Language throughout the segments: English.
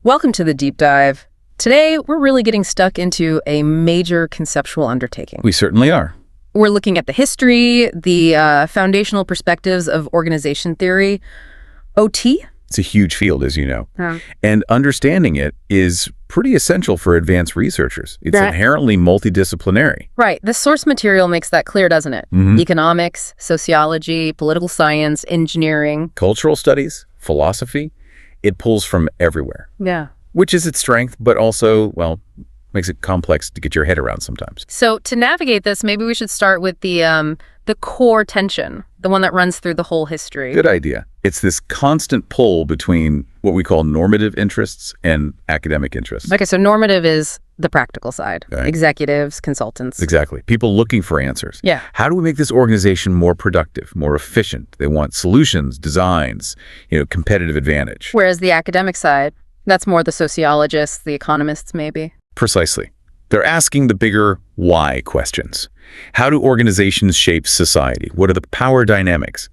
Welcome to the deep dive. Today, we're really getting stuck into a major conceptual undertaking. We certainly are. We're looking at the history, the foundational perspectives of organization theory, OT. It's a huge field, as you know. Yeah. And understanding it is pretty essential for advanced researchers. It's inherently multidisciplinary. Right. The source material makes that clear, doesn't it? Mhm. Economics, sociology, political science, engineering. Cultural studies, philosophy, it pulls from everywhere, Yeah. which is its strength, but also, well, makes it complex to get your head around sometimes. So to navigate this, maybe we should start with the core tension, the one that runs through the whole history. Good idea. It's this constant pull between what we call normative interests and academic interests. Okay, so normative is the practical side. Right. Executives, consultants. Exactly. People looking for answers. Yeah. How do we make this organization more productive, more efficient? They want solutions, designs, competitive advantage. Whereas the academic side, that's more the sociologists, the economists, maybe. Precisely. They're asking the bigger why questions. How do organizations shape society? What are the power dynamics?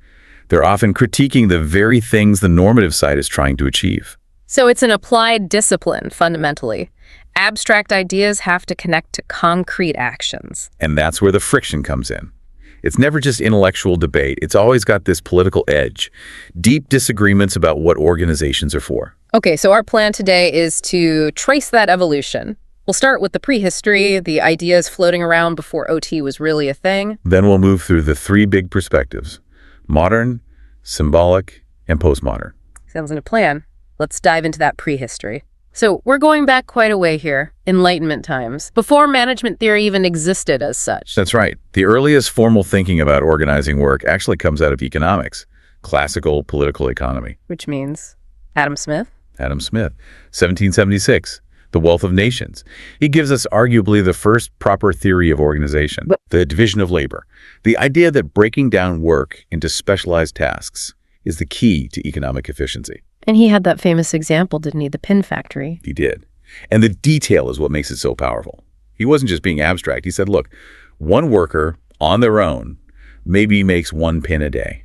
They're often critiquing the very things the normative side is trying to achieve. So it's an applied discipline, fundamentally. Abstract ideas have to connect to concrete actions. And that's where the friction comes in. It's never just intellectual debate. It's always got this political edge. Deep disagreements about what organizations are for. Okay, so our plan today is to trace that evolution. We'll start with the prehistory, the ideas floating around before OT was really a thing. Then we'll move through the three big perspectives: modern, symbolic, and postmodern. Sounds like a plan. Let's dive into that prehistory. So we're going back quite a way here, Enlightenment times, before management theory even existed as such. That's right. The earliest formal thinking about organizing work actually comes out of economics, classical political economy. Which means Adam Smith? Adam Smith, 1776, The Wealth of Nations. He gives us arguably the first proper theory of organization, the division of labor. The idea that breaking down work into specialized tasks is the key to economic efficiency. And he had that famous example, didn't he? The pin factory. He did. And the detail is what makes it so powerful. He wasn't just being abstract. He said, look, one worker on their own maybe makes one pin a day,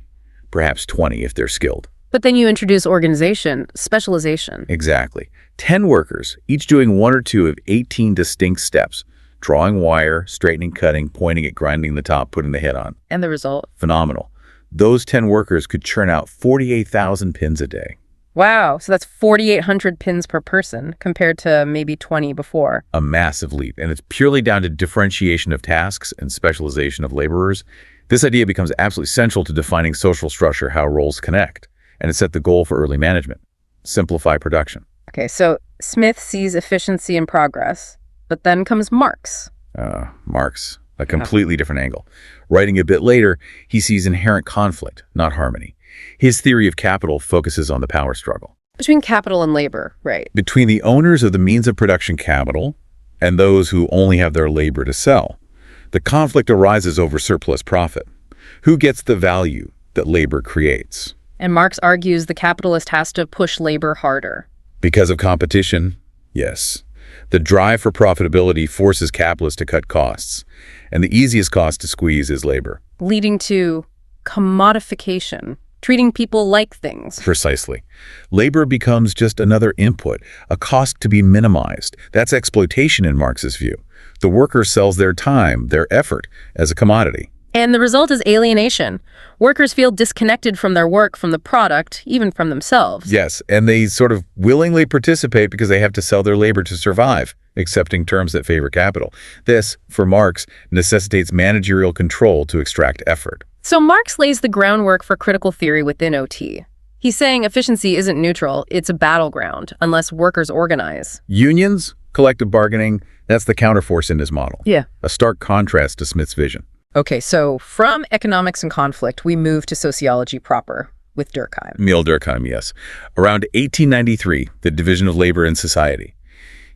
perhaps 20 if they're skilled. But then you introduce organization, specialization. Exactly. 10 workers, each doing one or two of 18 distinct steps: drawing wire, straightening, cutting, pointing it, grinding the top, putting the head on. And the result? Phenomenal. Those 10 workers could churn out 48,000 pins a day. Wow, so that's 4,800 pins per person compared to maybe 20 before. A massive leap, and it's purely down to differentiation of tasks and specialization of laborers. This idea becomes absolutely central to defining social structure, how roles connect, and it set the goal for early management: simplify production. Okay, so Smith sees efficiency and progress, but then comes Marx. Marx, a completely different angle. Writing a bit later, he sees inherent conflict, not harmony. His theory of capital focuses on the power struggle Between capital and labor, right? between the owners of the means of production capital and those who only have their labor to sell. The conflict arises over surplus profit. Who gets the value that labor creates? And Marx argues the capitalist has to push labor harder. Because of competition? Yes. The drive for profitability forces capitalists to cut costs, and the easiest cost to squeeze is labor. Leading to commodification, treating people like things. Precisely. Labor becomes just another input, a cost to be minimized. That's exploitation in Marx's view. The worker sells their time, their effort, as a commodity. And the result is alienation. Workers feel disconnected from their work, from the product, even from themselves. Yes, and they sort of willingly participate because they have to sell their labor to survive, accepting terms that favor capital. This, for Marx, necessitates managerial control to extract effort. So Marx lays the groundwork for critical theory within OT. He's saying efficiency isn't neutral, it's a battleground, unless workers organize. Unions, collective bargaining, that's the counterforce in his model. Yeah. A stark contrast to Smith's vision. Okay, so from economics and conflict, we move to sociology proper with Durkheim. Emile Durkheim, yes. Around 1893, the division of labor in society.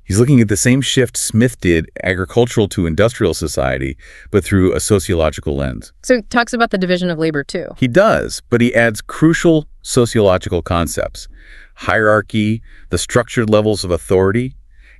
He's looking at the same shift Smith did, agricultural to industrial society, but through a sociological lens. So he talks about the division of labor too. He does, but he adds crucial sociological concepts: hierarchy, the structured levels of authority,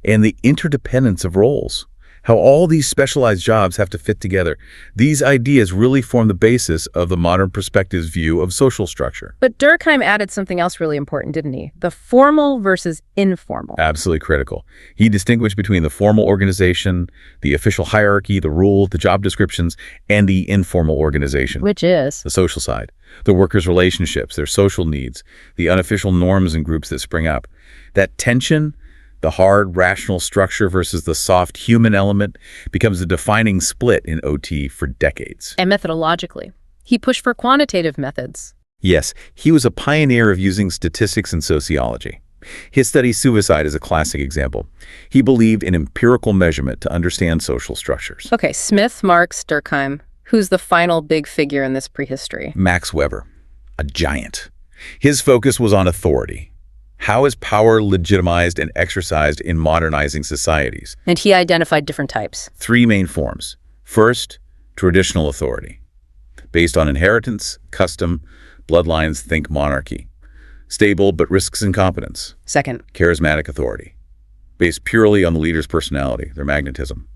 and the interdependence of roles. how all these specialized jobs have to fit together. These ideas really form the basis of the modern perspective's view of social structure. But Durkheim added something else really important, didn't he? The formal versus informal. Absolutely critical. He distinguished between the formal organization, the official hierarchy, the rule, the job descriptions, and the informal organization. Which is? The social side. The workers' relationships, their social needs, the unofficial norms and groups that spring up. That tension, the hard, rational structure versus the soft human element, becomes a defining split in OT for decades. And methodologically, he pushed for quantitative methods. Yes, he was a pioneer of using statistics and sociology. His study Suicide is a classic example. He believed in empirical measurement to understand social structures. Okay, Smith, Marx, Durkheim. Who's the final big figure in this prehistory? Max Weber, a giant. His focus was on authority. How is power legitimized and exercised in modernizing societies? And he identified different types. 3 main forms. First, traditional authority. Based on inheritance, custom, bloodlines, think monarchy. Stable but risks incompetence. Second, Charismatic authority. Based purely on the leader's personality, their magnetism.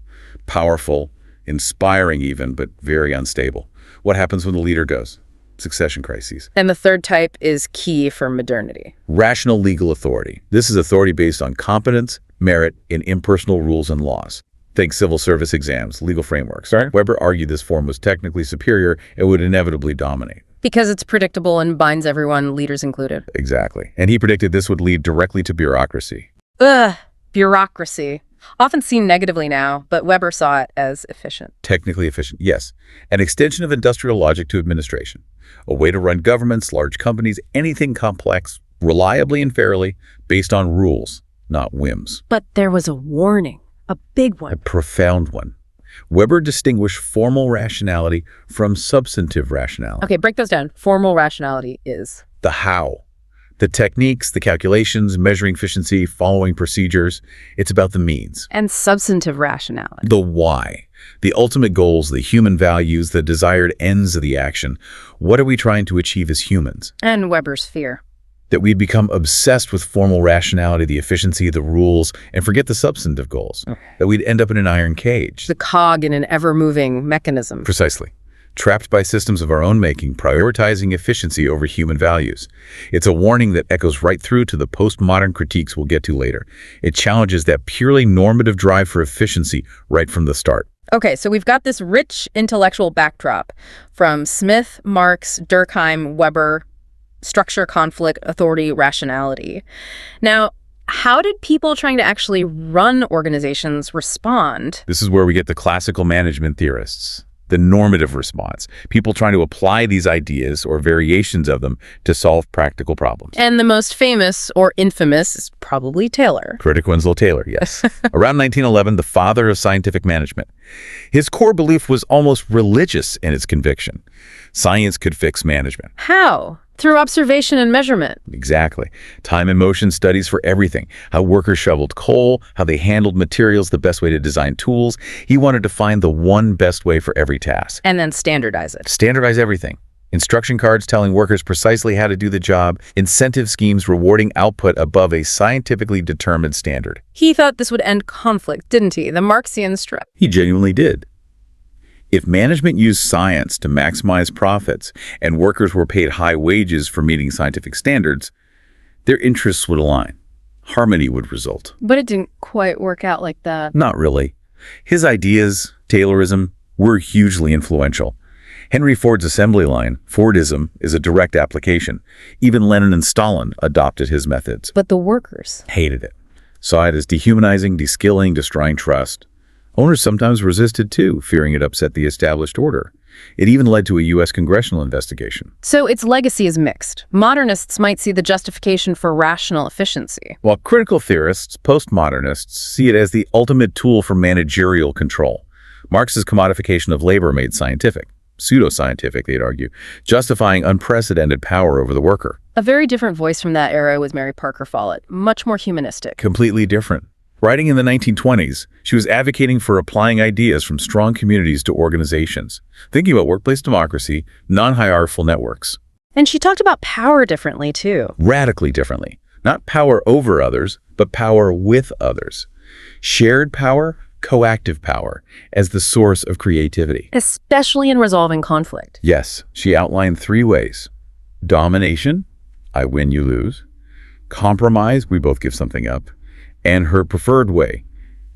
Powerful, inspiring even, but very unstable. What happens when the leader goes? Succession crises. and the third type is key for modernity. Rational legal authority. This is authority based on competence, merit, and impersonal rules and laws. Think civil service exams, legal frameworks. Right. Weber argued this form was technically superior and would inevitably dominate. Because it's predictable and binds everyone, leaders included. Exactly. And he predicted this would lead directly to bureaucracy. Ugh, bureaucracy. Often seen negatively now, but Weber saw it as efficient. Technically efficient, yes. An extension of industrial logic to administration. A way to run governments, large companies, anything complex, reliably and fairly, based on rules, not whims. But there was a warning, a big A one. profound one. Weber distinguished formal rationality from substantive rationality. Okay, break those down. Formal rationality is. The how. The techniques, the calculations, measuring efficiency, following procedures. It's about the means. And substantive rationality. The why. The ultimate goals, the human values, the desired ends of the action. What are we trying to achieve as humans? And Weber's fear. That we'd become obsessed with formal rationality, the efficiency, the rules, and forget the substantive goals. That we'd end up in an iron cage. The cog in an ever-moving mechanism. Precisely. Trapped by systems of our own making, prioritizing efficiency over human values. It's a warning that echoes right through to the postmodern critiques we'll get to later. It challenges that purely normative drive for efficiency right from the start. Okay, so we've got this rich intellectual backdrop from Smith, Marx, Durkheim, Weber, structure, conflict, authority, rationality. Now, how did people trying to actually run organizations respond? This is where we get the classical management theorists. The normative response, people trying to apply these ideas or variations of them to solve practical problems. And the most famous or infamous is probably Taylor. Frederick Winslow Taylor, yes. Around 1911, the father of scientific management. His core belief was almost religious in its conviction. Science could fix management. How? Through observation and measurement. Exactly. Time and motion studies for everything. How workers shoveled coal, how they handled materials, the best way to design tools. He wanted to find the one best way for every task. And then standardize it. Standardize everything. Instruction cards telling workers precisely how to do the job. Incentive schemes rewarding output above a scientifically determined standard. He thought this would end conflict, didn't he? The Marxian strut. He genuinely did. If management used science to maximize profits and workers were paid high wages for meeting scientific standards, their interests would align. Harmony would result. But it didn't quite work out like that. Not really. His ideas, Taylorism, were hugely influential. Henry Ford's assembly line, Fordism, is a direct application. Even Lenin and Stalin adopted his methods. But the workers. Hated it. Saw it as dehumanizing, de-skilling, destroying trust. Owners sometimes resisted too, fearing it upset the established order. It even led to a U.S. congressional investigation. So its legacy is mixed. Modernists might see the justification for rational efficiency. While critical theorists, postmodernists, see it as the ultimate tool for managerial control. Marx's commodification of labor made scientific, pseudoscientific, they'd argue, justifying unprecedented power over the worker. A very different voice from that era was Mary Parker Follett, much more humanistic. Completely different. Writing in the 1920s, she was advocating for applying ideas from strong communities to organizations, thinking about workplace democracy, non-hierarchical networks. And she talked about power differently, too. Radically differently. Not power over others, but power with others. Shared power, coactive power as the source of creativity. Especially in resolving conflict. Yes, she outlined 3 ways. Domination, I win, you lose. Compromise, we both give something up. And her preferred way,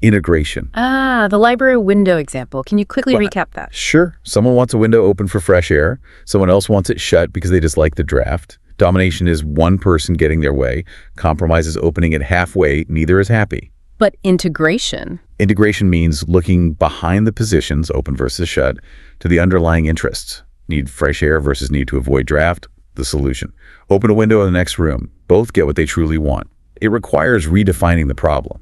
integration. Ah, the library window example. Can you quickly recap that? Sure. Someone wants a window open for fresh air. Someone else wants it shut because they dislike the draft. Domination is one person getting their way. Compromise is opening it halfway. Neither is happy. But integration? Integration means looking behind the positions, open versus shut, to the underlying interests. Need fresh air versus need to avoid draft, the solution. Open a window in the next room. Both get what they truly want. It requires redefining the problem.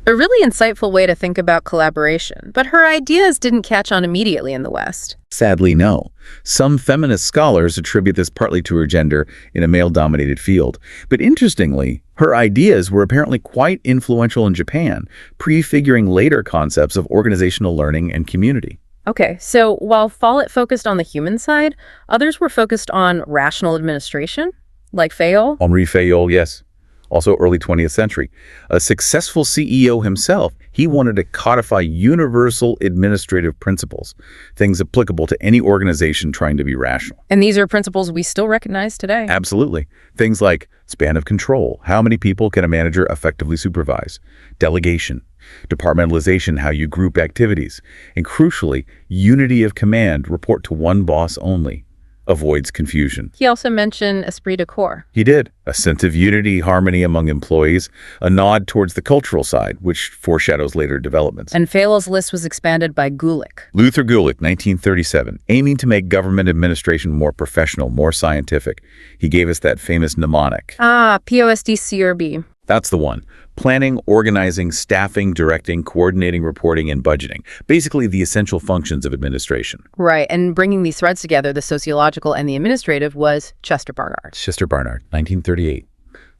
A really insightful way to think about collaboration, but her ideas didn't catch on immediately in the West. Sadly, no. Some feminist scholars attribute this partly to her gender in a male-dominated field. But interestingly, her ideas were apparently quite influential in Japan, prefiguring later concepts of organizational learning and community. Okay, so while Follett focused on the human side, others were focused on rational administration, like Fayol. Henri Fayol, yes. Also early 20th century. A successful CEO himself, he wanted to codify universal administrative principles, things applicable to any organization trying to be rational. And these are principles we still recognize today. Absolutely. Things like span of control, how many people can a manager effectively supervise, delegation, departmentalization, how you group activities, and crucially, unity of command, report to one boss only. Avoids confusion. He also mentioned esprit de corps. He did. A sense of unity, harmony among employees, a nod towards the cultural side, which foreshadows later developments. And Fayol's list was expanded by Gulick. Luther Gulick, 1937, aiming to make government administration more professional, more scientific. He gave us that famous mnemonic. Ah, POSDCRB. That's the one. Planning, organizing, staffing, directing, coordinating, reporting, and budgeting. Basically the essential functions of administration. Right, and bringing these threads together, the sociological and the administrative, was Chester Barnard. Chester Barnard, 1938.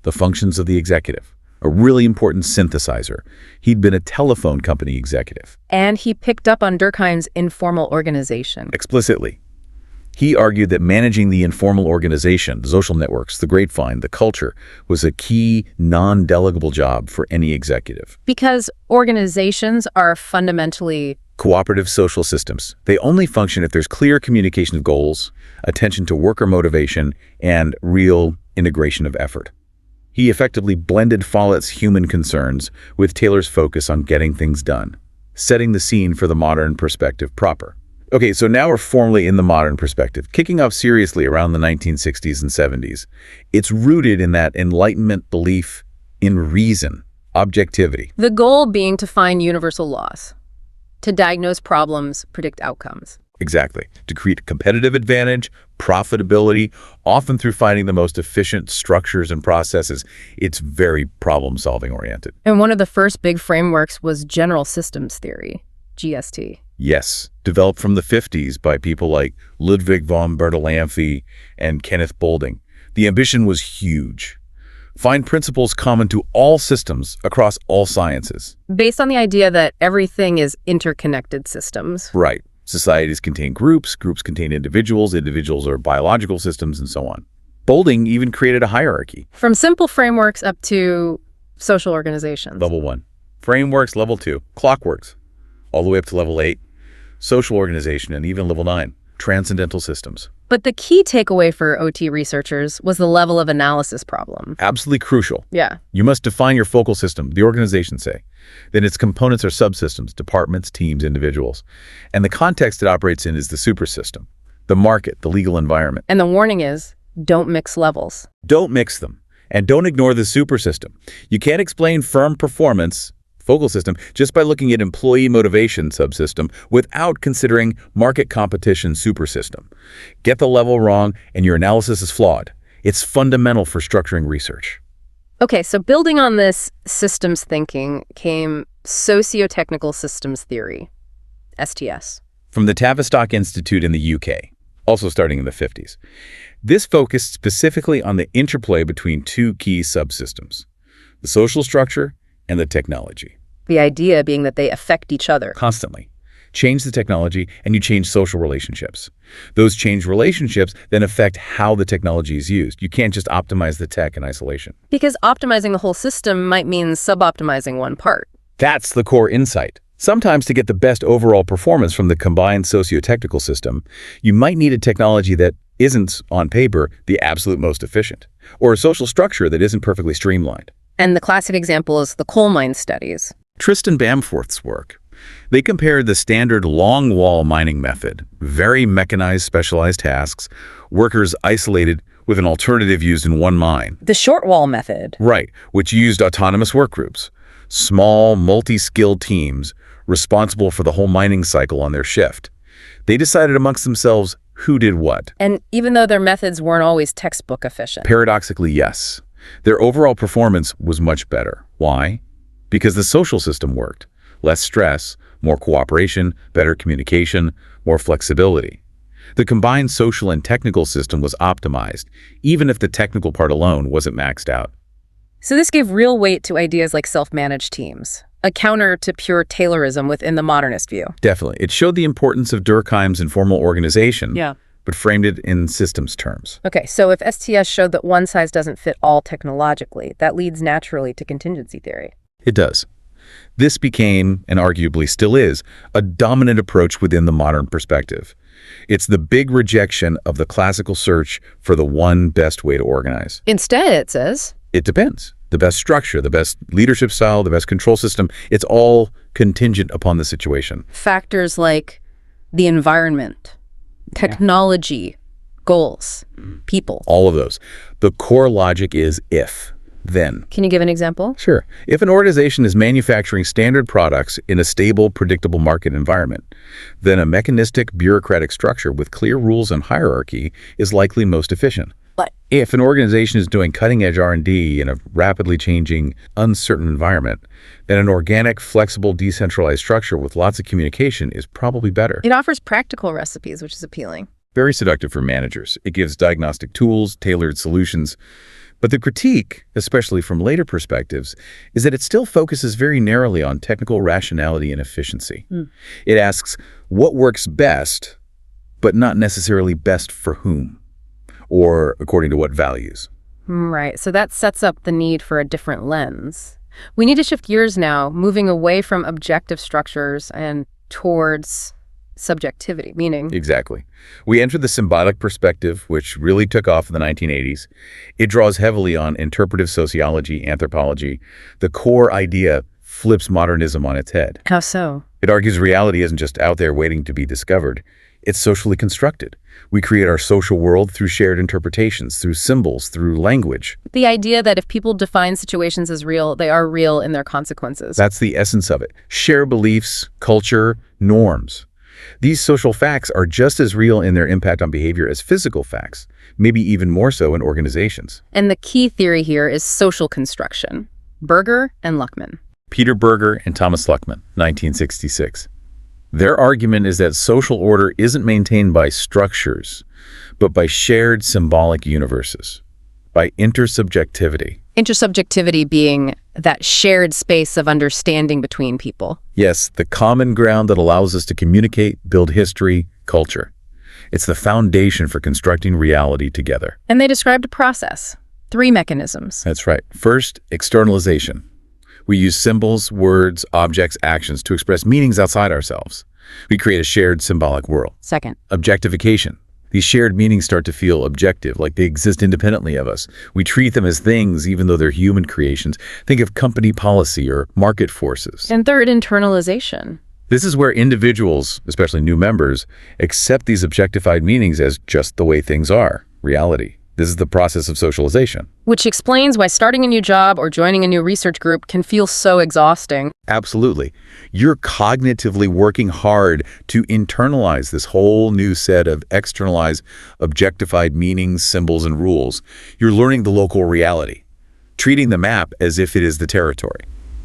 The functions of the executive. A really important synthesizer. He'd been a telephone company executive. And he picked up on Durkheim's informal organization. Explicitly. He argued that managing the informal organization, the social networks, the grapevine, the culture, was a key, non-delegable job for any executive. Because organizations are fundamentally cooperative social systems. They only function if there's clear communication of goals, attention to worker motivation, and real integration of effort. He effectively blended Follett's human concerns with Taylor's focus on getting things done, setting the scene for the modern perspective proper. Okay, so now we're formally in the modern perspective, kicking off seriously around the 1960s and 70s. It's rooted in that Enlightenment belief in reason, objectivity. The goal being to find universal laws, to diagnose problems, predict outcomes. Exactly. To create competitive advantage, profitability, often through finding the most efficient structures and processes. It's very problem-solving oriented. And one of the first big frameworks was general systems theory, GST. Yes, developed from the 50s by people like Ludwig von Bertalanffy and Kenneth Boulding. The ambition was huge. Find principles common to all systems across all sciences. Based on the idea that everything is interconnected systems. Right. Societies contain groups, groups contain individuals, individuals are biological systems, and so on. Boulding even created a hierarchy. From simple frameworks up to social organizations. Level 1. Frameworks, level 2. Clockworks. All the way up to level 8. Social organization, and even level 9. Transcendental systems. But the key takeaway for OT researchers was the level of analysis problem. Absolutely crucial. Yeah. You must define your focal system, the organization, say. Then its components are subsystems, departments, teams, individuals. And the context it operates in is the supersystem, the market, the legal environment. And the warning is, don't mix levels. Don't mix them. And don't ignore the supersystem. You can't explain firm performance, focal system, just by looking at employee motivation subsystem without considering market competition supersystem. Get the level wrong and your analysis is flawed. It's fundamental for structuring research. Okay, so building on this systems thinking came socio-technical systems theory, STS. From the Tavistock Institute in the UK, also starting in the 50s. This focused specifically on the interplay between two key subsystems, the social structure and the technology. The idea being that they affect each other. Constantly. Change the technology and you change social relationships. Those changed relationships then affect how the technology is used. You can't just optimize the tech in isolation. Because optimizing the whole system might mean sub-optimizing one part. That's the core insight. Sometimes to get the best overall performance from the combined socio-technical system, you might need a technology that isn't, on paper, the absolute most efficient, or a social structure that isn't perfectly streamlined. And the classic example is the coal mine studies. Tristan Bamforth's work. They compared the standard long-wall mining method, very mechanized specialized tasks, workers isolated with an alternative used in one mine. The short wall method. Right, which used autonomous work groups, small, multi-skilled teams responsible for the whole mining cycle on their shift. They decided amongst themselves who did what. And even though their methods weren't always textbook efficient. Paradoxically, yes. Their overall performance was much better. Why? Because the social system worked. Less stress, more cooperation, better communication, more flexibility. The combined social and technical system was optimized, even if the technical part alone wasn't maxed out. So this gave real weight to ideas like self-managed teams, a counter to pure Taylorism within the modernist view. Definitely. It showed the importance of Durkheim's informal organization, but framed it in systems terms. Okay, so if STS showed that one size doesn't fit all technologically, that leads naturally to contingency theory. It does. This became, and arguably still is, a dominant approach within the modern perspective. It's the big rejection of the classical search for the one best way to organize. Instead, it says, it depends. The best structure, the best leadership style, the best control system, it's all contingent upon the situation. Factors like the environment, technology, goals, people. All of those. The core logic is if, then. Can you give an example? Sure. If an organization is manufacturing standard products in a stable, predictable market environment, then a mechanistic, bureaucratic structure with clear rules and hierarchy is likely most efficient. But if an organization is doing cutting-edge R&D in a rapidly changing, uncertain environment, then an organic, flexible, decentralized structure with lots of communication is probably better. it offers practical recipes, which is appealing. Very seductive for managers. It gives diagnostic tools, tailored solutions. But the critique, especially from later perspectives, is that it still focuses very narrowly on technical rationality and efficiency. It asks what works best, but not necessarily best for whom, or according to what values. Right, so that sets up the need for a different lens. We need to shift gears now, moving away from objective structures and towards subjectivity, meaning... Exactly. We enter the symbolic perspective, which really took off in the 1980s. It draws heavily on interpretive sociology, anthropology. The core idea flips modernism on its head. How so? It argues reality isn't just out there waiting to be discovered. It's socially constructed. We create our social world through shared interpretations, through symbols, through language. The idea that if people define situations as real, they are real in their consequences. That's the essence of it. Share beliefs, culture, norms. These social facts are just as real in their impact on behavior as physical facts, maybe even more so in organizations. And the key theory here is social construction. Berger and Luckman. Peter Berger and Thomas Luckman, 1966. Their argument is that social order isn't maintained by structures, but by shared symbolic universes, by intersubjectivity. Intersubjectivity being that shared space of understanding between people. Yes, the common ground that allows us to communicate, build history, culture. It's the foundation for constructing reality together. And they described a process, 3 mechanisms. That's right. First, externalization. We use symbols, words, objects, actions to express meanings outside ourselves. We create a shared symbolic world. Second, Objectification. These shared meanings start to feel objective, like they exist independently of us. We treat them as things, even though they're human creations. Think of company policy or market forces. and third, internalization. This is where individuals, especially new members, accept these objectified meanings as just the way things are, reality. This is the process of socialization. Which explains why starting a new job or joining a new research group can feel so exhausting. Absolutely. You're cognitively working hard to internalize this whole new set of externalized, objectified meanings, symbols, and rules. You're learning the local reality, treating the map as if it is the territory.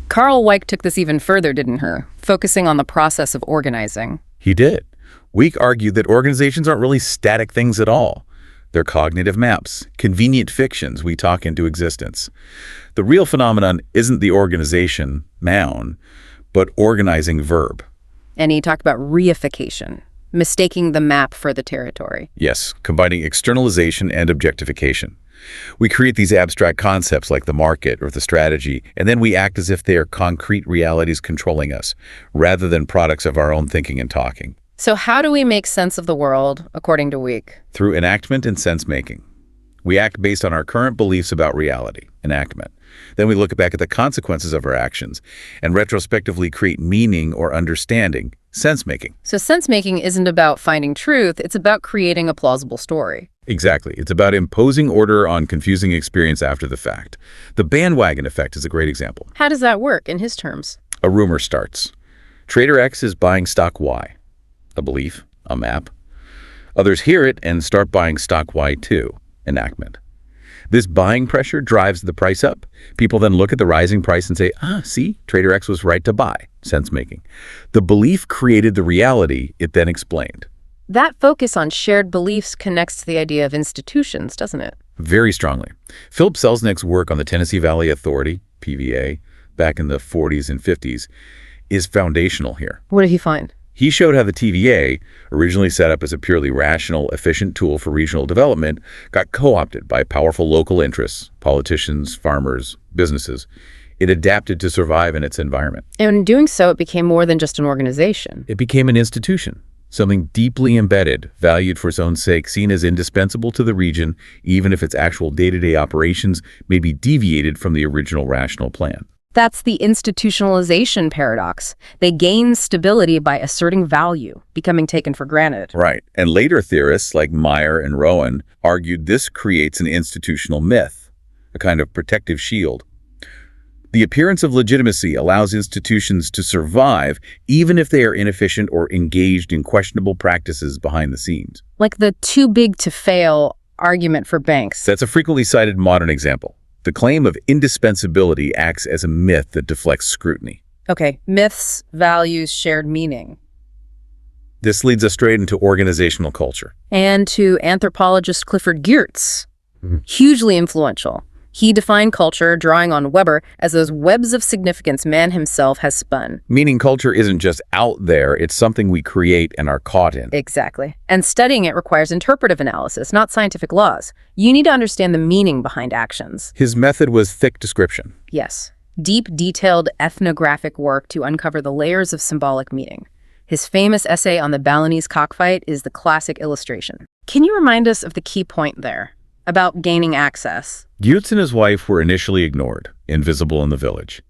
Carl Weick took this even further, didn't he? Focusing on the process of organizing. He did. Weick argued that organizations aren't really static things at all. They're cognitive maps, convenient fictions we talk into existence. The real phenomenon isn't the organization, noun, but organizing, verb. And he talked about reification, mistaking the map for the territory. Yes, combining externalization and objectification. We create these abstract concepts like the market or the strategy, and then we act as if they are concrete realities controlling us, rather than products of our own thinking and talking. So how do we make sense of the world, according to Week? Through enactment and sense-making. We act based on our current beliefs about reality, enactment. Then we look back at the consequences of our actions and retrospectively create meaning or understanding, sense-making. So sense-making isn't about finding truth, it's about creating a plausible story. Exactly. It's about imposing order on confusing experience after the fact. The bandwagon effect is a great example. How does that work in his terms? A rumor starts. Trader X is buying stock Y. A belief, a map. Others hear it and start buying stock Y too. Enactment. This buying pressure drives the price up. People then look at the rising price and say, see, Trader X was right to buy. Sense-making. The belief created the reality it then explained. That focus on shared beliefs connects to the idea of institutions, doesn't it? Very strongly. Philip Selznick's work on the Tennessee Valley Authority, PVA, back in the 40s and 50s, is foundational here. What did he find? He showed how the TVA, originally set up as a purely rational, efficient tool for regional development, got co-opted by powerful local interests, politicians, farmers, businesses. It adapted to survive in its environment. And in doing so, it became more than just an organization. It became an institution, something deeply embedded, valued for its own sake, seen as indispensable to the region, even if its actual day-to-day operations may be deviated from the original rational plan. That's the institutionalization paradox. They gain stability by asserting value, becoming taken for granted. Right. And later theorists like Meyer and Rowan argued this creates an institutional myth, a kind of protective shield. The appearance of legitimacy allows institutions to survive even if they are inefficient or engaged in questionable practices behind the scenes. Like the too big to fail argument for banks. That's a frequently cited modern example. The claim of indispensability acts as a myth that deflects scrutiny. Okay, myths, values, shared meaning. This leads us straight into organizational culture. And to anthropologist Clifford Geertz, hugely influential. He defined culture, drawing on Weber, as those webs of significance man himself has spun. Meaning culture isn't just out there, it's something we create and are caught in. Exactly. And studying it requires interpretive analysis, not scientific laws. You need to understand the meaning behind actions. His method was thick description. Yes. Deep, detailed ethnographic work to uncover the layers of symbolic meaning. His famous essay on the Balinese cockfight is the classic illustration. Can you remind us of the key point there? About gaining access. Geertz and his wife were initially ignored, invisible in the village.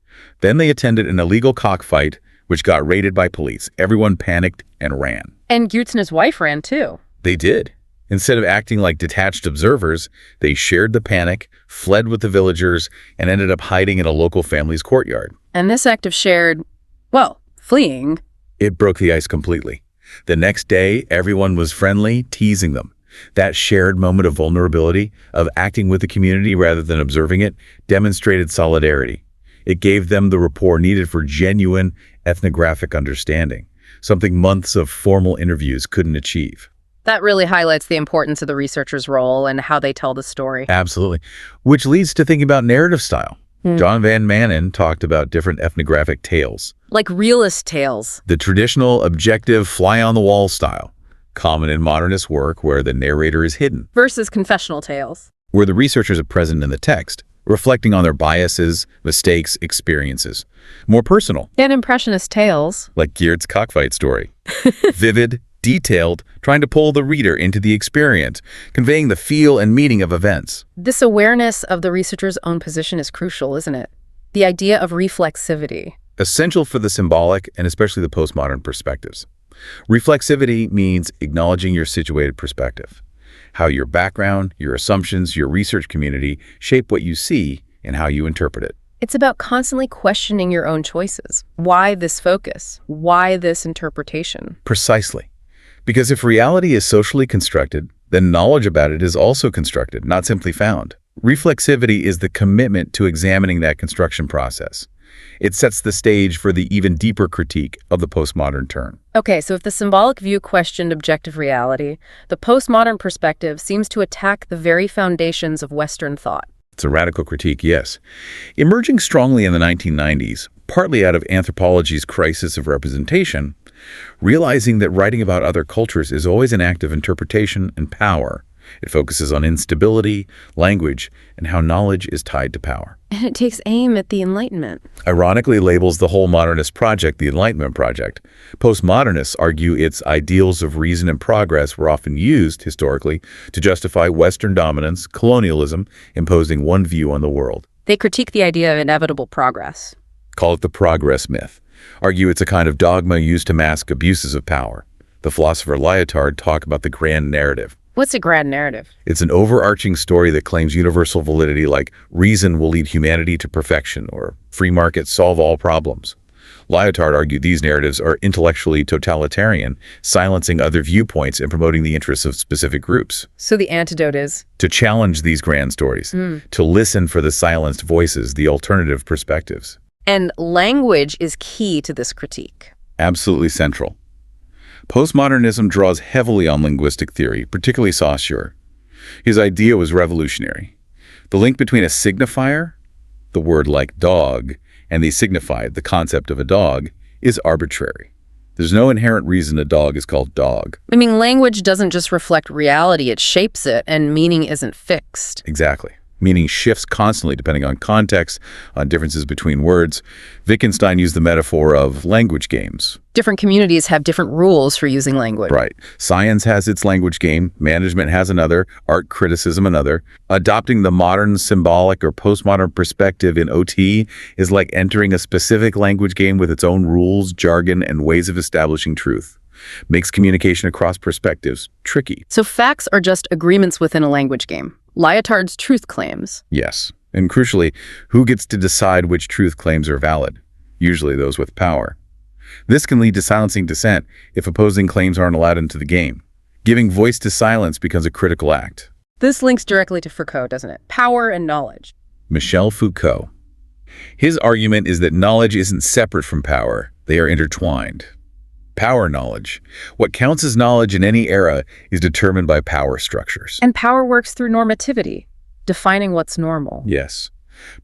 Then they attended an illegal cockfight, which got raided by police. Everyone panicked and ran. And Geertz and his wife ran too. They did. Instead of acting like detached observers, they shared the panic, fled with the villagers, and ended up hiding in a local family's courtyard. And this act of shared, fleeing. It broke the ice completely. The next day, everyone was friendly, teasing them. That shared moment of vulnerability, of acting with the community rather than observing it, demonstrated solidarity. It gave them the rapport needed for genuine ethnographic understanding, something months of formal interviews couldn't achieve. That really highlights the importance of the researcher's role and how they tell the story. Absolutely. Which leads to thinking about narrative style. John Van Manen talked about different ethnographic tales. Like realist tales. The traditional, objective, fly-on-the-wall style, common in modernist work where the narrator is hidden. Versus confessional tales. Where the researchers are present in the text, reflecting on their biases, mistakes, experiences. More personal. And impressionist tales. Like Geertz's cockfight story. Vivid, detailed, trying to pull the reader into the experience, conveying the feel and meaning of events. This awareness of the researcher's own position is crucial, isn't it? The idea of reflexivity. Essential for the symbolic and especially the postmodern perspectives. Reflexivity means acknowledging your situated perspective, how your background, your assumptions, your research community shape what you see and how you interpret it. It's about constantly questioning your own choices. Why this focus? Why this interpretation? Precisely. Because if reality is socially constructed, then knowledge about it is also constructed, not simply found. Reflexivity is the commitment to examining that construction process. It sets the stage for the even deeper critique of the postmodern turn. Okay, so if the symbolic view questioned objective reality, the postmodern perspective seems to attack the very foundations of Western thought. It's a radical critique, yes. Emerging strongly in the 1990s, partly out of anthropology's crisis of representation, realizing that writing about other cultures is always an act of interpretation and power, It focuses on instability, language, and how knowledge is tied to power. And it takes aim at the Enlightenment. Ironically labels the whole modernist project the Enlightenment project. Postmodernists argue its ideals of reason and progress were often used, historically, to justify Western dominance, colonialism, imposing one view on the world. They critique the idea of inevitable progress. Call it the progress myth. Argue it's a kind of dogma used to mask abuses of power. The philosopher Lyotard talked about the grand narrative. What's a grand narrative? It's an overarching story that claims universal validity, like reason will lead humanity to perfection or free markets solve all problems. Lyotard argued these narratives are intellectually totalitarian, silencing other viewpoints and promoting the interests of specific groups. So the antidote is? To challenge these grand stories, to listen for the silenced voices, the alternative perspectives. And language is key to this critique. Absolutely central. Postmodernism draws heavily on linguistic theory, particularly Saussure. His idea was revolutionary. The link between a signifier, the word like dog, and the signified, the concept of a dog, is arbitrary. There's no inherent reason a dog is called dog. I mean, language doesn't just reflect reality, it shapes it, and meaning isn't fixed. Exactly. Meaning shifts constantly depending on context, on differences between words. Wittgenstein used the metaphor of language games. Different communities have different rules for using language. Right. Science has its language game, management has another, art criticism another. Adopting the modern, symbolic, or postmodern perspective in OT is like entering a specific language game with its own rules, jargon, and ways of establishing truth. Makes communication across perspectives tricky. So facts are just agreements within a language game. Lyotard's truth claims. Yes. And crucially, who gets to decide which truth claims are valid? Usually those with power. This can lead to silencing dissent if opposing claims aren't allowed into the game. Giving voice to silence becomes a critical act. This links directly to Foucault, doesn't it? Power and knowledge. Michel Foucault. His argument is that knowledge isn't separate from power. They are intertwined. Power knowledge. What counts as knowledge in any era is determined by power structures. And power works through normativity, defining what's normal. Yes.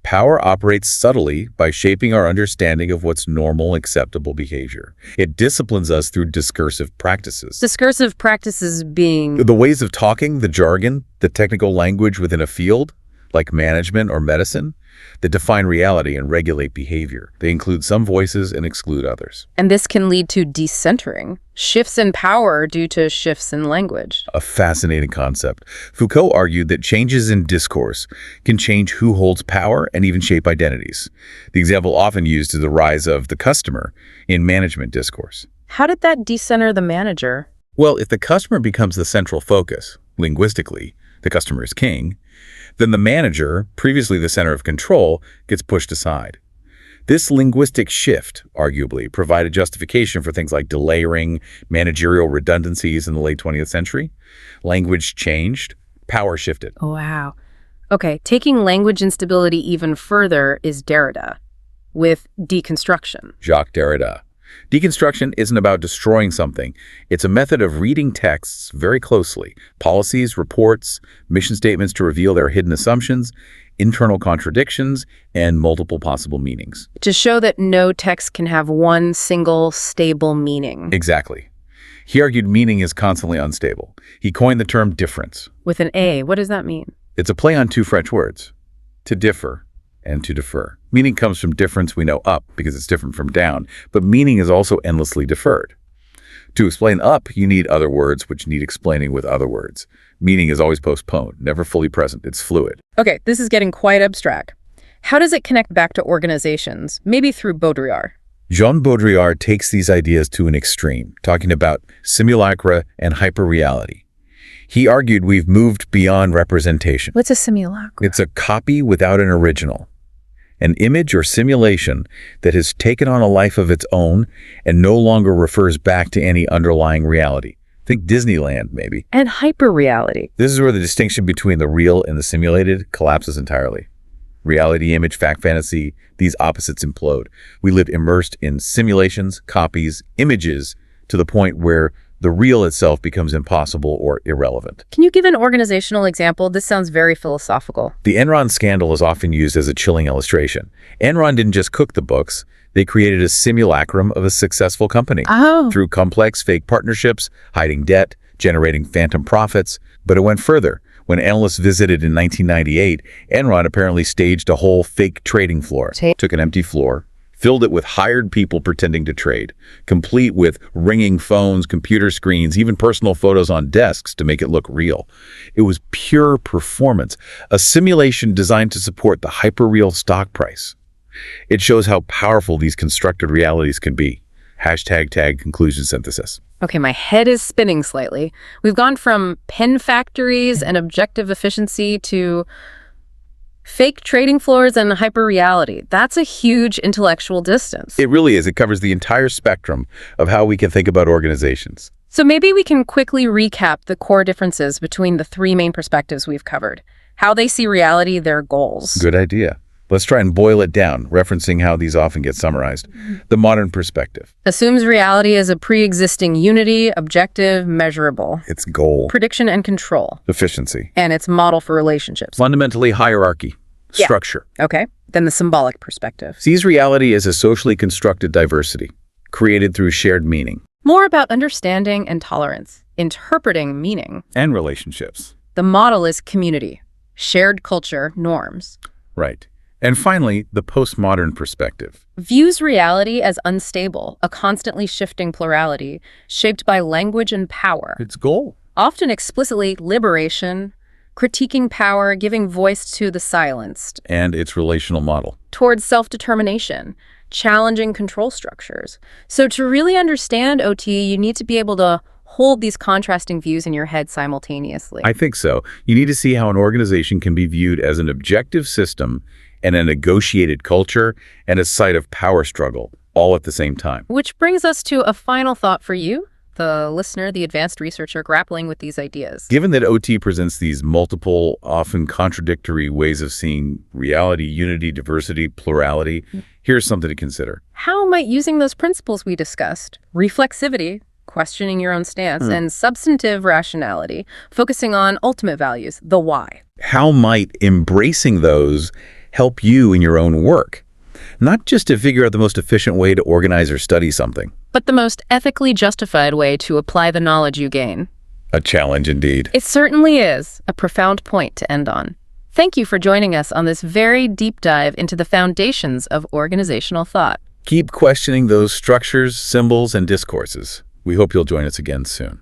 Power operates subtly by shaping our understanding of what's normal, acceptable behavior. It disciplines us through discursive practices. Discursive practices being... The ways of talking, the jargon, the technical language within a field, like management or medicine, that define reality and regulate behavior. They include some voices and exclude others. And this can lead to decentering, shifts in power due to shifts in language. A fascinating concept. Foucault argued that changes in discourse can change who holds power and even shape identities. The example often used is the rise of the customer in management discourse. How did that decenter the manager? Well, if the customer becomes the central focus, linguistically, the customer is king, then the manager, previously the center of control, gets pushed aside. This linguistic shift, arguably, provided justification for things like delayering, managerial redundancies in the late 20th century. Language changed, power shifted. Oh, wow. Okay, taking language instability even further is Derrida, with deconstruction. Jacques Derrida. Deconstruction isn't about destroying something. It's a method of reading texts very closely. Policies, reports, mission statements to reveal their hidden assumptions, internal contradictions, and multiple possible meanings. To show that no text can have one single stable meaning. Exactly. He argued meaning is constantly unstable. He coined the term difference. With an A, what does that mean? It's a play on two French words, to differ and to defer. Meaning comes from difference, we know up because it's different from down, but meaning is also endlessly deferred. To explain up, you need other words which need explaining with other words. Meaning is always postponed, never fully present, it's fluid. Okay, this is getting quite abstract. How does it connect back to organizations, maybe through Baudrillard? Jean Baudrillard takes these ideas to an extreme, talking about simulacra and hyperreality. He argued we've moved beyond representation. What's a simulacra? It's a copy without an original. An image or simulation that has taken on a life of its own and no longer refers back to any underlying reality. Think Disneyland, maybe. And hyperreality. This is where the distinction between the real and the simulated collapses entirely. Reality, image, fact, fantasy, these opposites implode. We live immersed in simulations, copies, images, to the point where the real itself becomes impossible or irrelevant. Can you give an organizational example? This sounds very philosophical. The Enron scandal is often used as a chilling illustration. Enron didn't just cook the books, they created a simulacrum of a successful company. Oh. Through complex fake partnerships, hiding debt, generating phantom profits. But it went further. When analysts visited in 1998, Enron apparently staged a whole fake trading floor. Took an empty floor, filled it with hired people pretending to trade, complete with ringing phones, computer screens, even personal photos on desks to make it look real. It was pure performance, a simulation designed to support the hyper-real stock price. It shows how powerful these constructed realities can be. #tag conclusion synthesis. Okay, my head is spinning slightly. We've gone from pen factories and objective efficiency to fake trading floors and hyperreality. That's a huge intellectual distance. It really is. It covers the entire spectrum of how we can think about organizations. So maybe we can quickly recap the core differences between the three main perspectives we've covered. How they see reality, their goals. Good idea. Let's try and boil it down, referencing how these often get summarized. The modern perspective. Assumes reality is a pre-existing unity, objective, measurable. Its goal. Prediction and control. Efficiency. And its model for relationships. Fundamentally hierarchy. Structure. Okay. Then the symbolic perspective. Sees reality as a socially constructed diversity, created through shared meaning. More about understanding and tolerance, interpreting meaning. And relationships. The model is community, shared culture, norms. Right. And finally, the postmodern perspective. Views reality as unstable, a constantly shifting plurality, shaped by language and power. Its goal. Often explicitly liberation, critiquing power, giving voice to the silenced. And its relational model. Towards self-determination, challenging control structures. So to really understand OT, you need to be able to hold these contrasting views in your head simultaneously. I think so. You need to see how an organization can be viewed as an objective system and a negotiated culture and a site of power struggle, all at the same time. Which brings us to a final thought for you, the listener, the advanced researcher grappling with these ideas. Given that OT presents these multiple, often contradictory ways of seeing reality, unity, diversity, plurality, here's something to consider. How might using those principles we discussed, reflexivity, questioning your own stance, and substantive rationality, focusing on ultimate values, the why. How might embracing those help you in your own work? Not just to figure out the most efficient way to organize or study something, but the most ethically justified way to apply the knowledge you gain. A challenge indeed. It certainly is a profound point to end on. Thank you for joining us on this very deep dive into the foundations of organizational thought. Keep questioning those structures, symbols, and discourses. We hope you'll join us again soon.